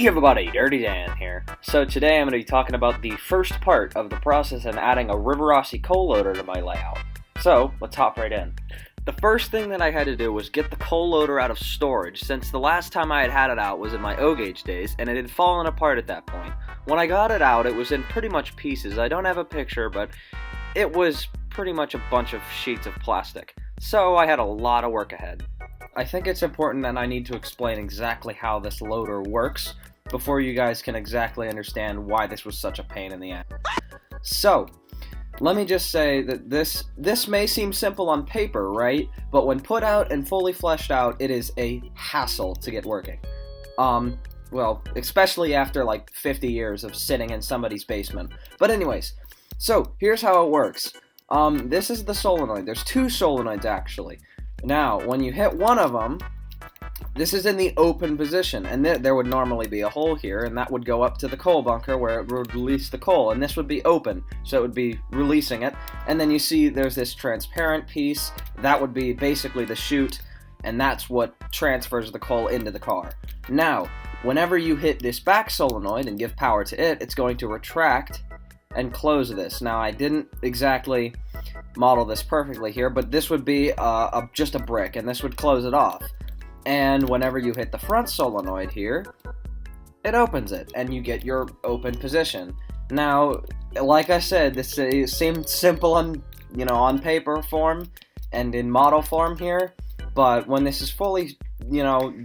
Hey everybody, Dirty Dan here. So today I'm going to be talking about the first part of the process of adding a Rivarossi coal loader to my layout. So, let's hop right in. The first thing that I had to do was get the coal loader out of storage, since the last time I had it out was in my O-gauge days, and it had fallen apart at that point. When I got it out, it was in pretty much pieces. I don't have a picture, but it was pretty much a bunch of sheets of plastic. So I had a lot of work ahead. I think it's important that I need to explain exactly how this loader works before you guys can exactly understand why this was such a pain in the ass. So, let me just say that this may seem simple on paper, right? But when put out and fully fleshed out, it is a hassle to get working. Well, especially after like 50 years of sitting in somebody's basement. But anyways, so here's how it works. This is the solenoid. There's two solenoids actually. Now, when you hit one of them, this is in the open position, and there would normally be a hole here, and that would go up to the coal bunker where it would release the coal, and this would be open, so it would be releasing it, and then you see there's this transparent piece, that would be basically the chute, and that's what transfers the coal into the car. Now, whenever you hit this back solenoid and give power to it, it's going to retract and close this. Now, I didn't exactly model this perfectly here, but this would be just a brick, and this would close it off. And whenever you hit the front solenoid here, it opens it, and you get your open position. Now, like I said, this seemed simple on paper form and in model form here, but when this is fully,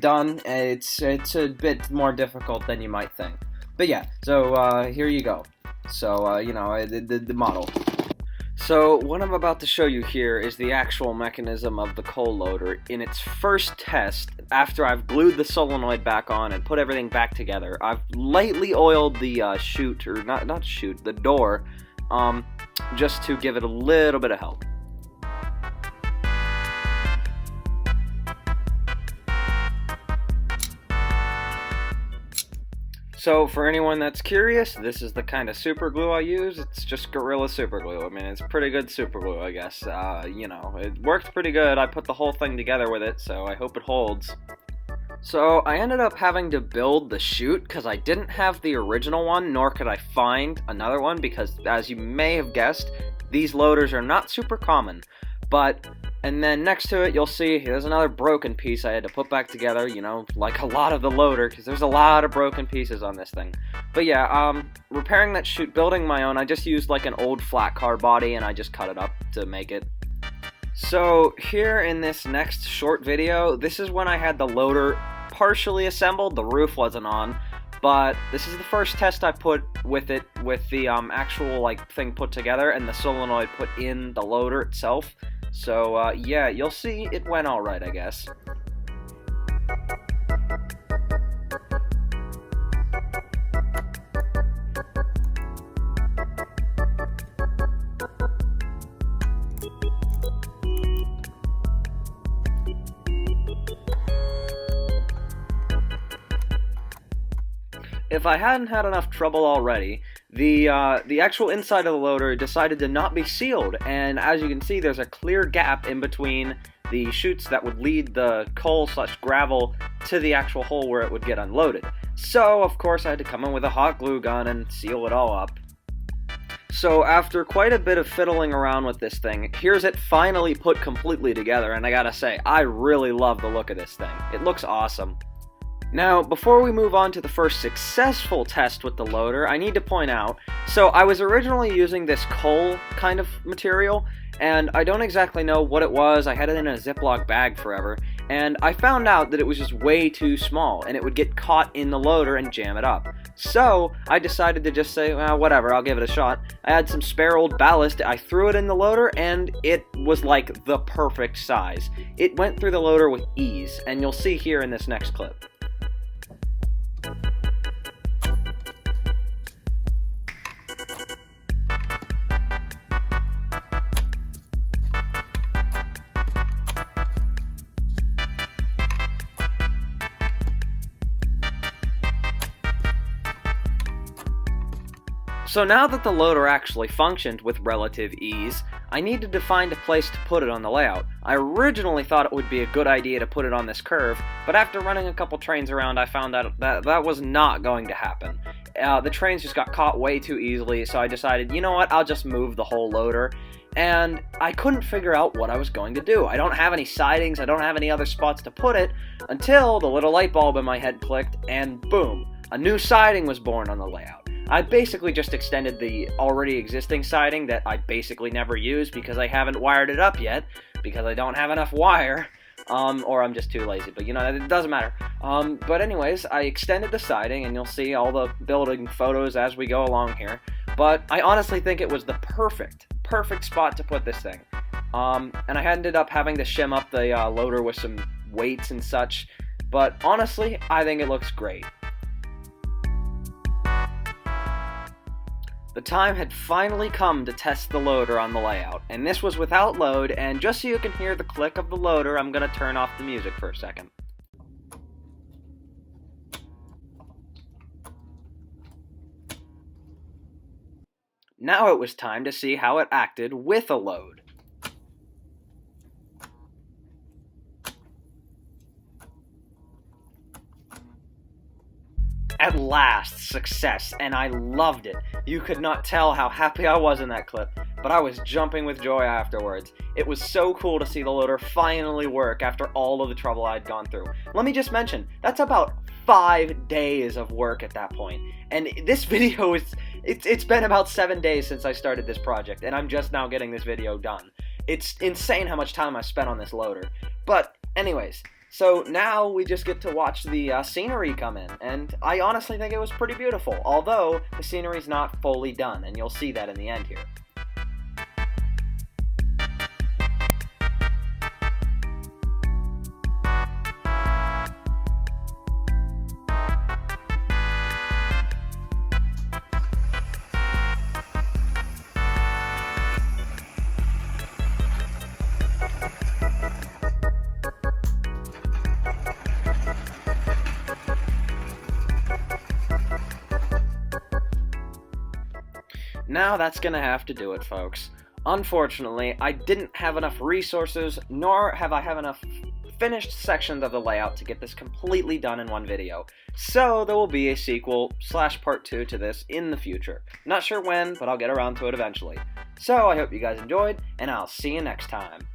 done, it's a bit more difficult than you might think. But yeah, so here you go. So, the model. So, what I'm about to show you here is the actual mechanism of the coal loader in its first test after I've glued the solenoid back on and put everything back together. I've lightly oiled the chute, or not chute, the door, just to give it a little bit of help. So, for anyone that's curious, this is the kind of super glue I use. It's just Gorilla Super Glue. I mean, it's pretty good super glue, I guess. It worked pretty good. I put the whole thing together with it, so I hope it holds. So, I ended up having to build the chute because I didn't have the original one, nor could I find another one, because, as you may have guessed, these loaders are not super common. And then next to it, you'll see there's another broken piece I had to put back together, like a lot of the loader, because there's a lot of broken pieces on this thing. But yeah, repairing that chute, building my own, I just used like an old flat car body, and I just cut it up to make it. So here in this next short video, this is when I had the loader partially assembled, the roof wasn't on, but this is the first test I put with it, with the actual thing put together, and the solenoid put in the loader itself. So, yeah, you'll see it went alright, I guess. If I hadn't had enough trouble already, the actual inside of the loader decided to not be sealed, and as you can see, there's a clear gap in between the chutes that would lead the coal/gravel to the actual hole where it would get unloaded. So, of course, I had to come in with a hot glue gun and seal it all up. So, after quite a bit of fiddling around with this thing, here's it finally put completely together, and I gotta say, I really love the look of this thing. It looks awesome. Now, before we move on to the first successful test with the loader, I need to point out, so I was originally using this coal kind of material, and I don't exactly know what it was. I had it in a Ziploc bag forever, and I found out that it was just way too small, and it would get caught in the loader and jam it up. So, I decided to just say, well, whatever, I'll give it a shot. I had some spare old ballast, I threw it in the loader, and it was like the perfect size. It went through the loader with ease, and you'll see here in this next clip. So now that the loader actually functioned with relative ease, I needed to find a place to put it on the layout. I originally thought it would be a good idea to put it on this curve, but after running a couple trains around, I found out that was not going to happen. The trains just got caught way too easily, so I decided, you know what, I'll just move the whole loader. And I couldn't figure out what I was going to do. I don't have any sidings, I don't have any other spots to put it, until the little light bulb in my head clicked, and boom, a new siding was born on the layout. I basically just extended the already existing siding that I basically never use because I haven't wired it up yet, because I don't have enough wire, or I'm just too lazy, but you know, it doesn't matter. But anyways, I extended the siding, and you'll see all the building photos as we go along here, but I honestly think it was the perfect spot to put this thing. And I ended up having to shim up the loader with some weights and such, but honestly, I think it looks great. The time had finally come to test the loader on the layout, and this was without load, and just so you can hear the click of the loader, I'm going to turn off the music for a second. Now it was time to see how it acted with a load. At last, success, and I loved it. You could not tell how happy I was in that clip, but I was jumping with joy afterwards. It was so cool to see the loader finally work after all of the trouble I'd gone through. Let me just mention, that's about 5 days of work at that point. And this video it's been about 7 days since I started this project, and I'm just now getting this video done. It's insane how much time I spent on this loader. But anyways, so now we just get to watch the scenery come in, and I honestly think it was pretty beautiful, although the scenery's not fully done, and you'll see that in the end here. Now that's gonna have to do it, folks. Unfortunately, I didn't have enough resources, nor have I have enough finished sections of the layout to get this completely done in one video. So there will be a sequel / part 2 to this in the future. Not sure when, but I'll get around to it eventually. So I hope you guys enjoyed, and I'll see you next time.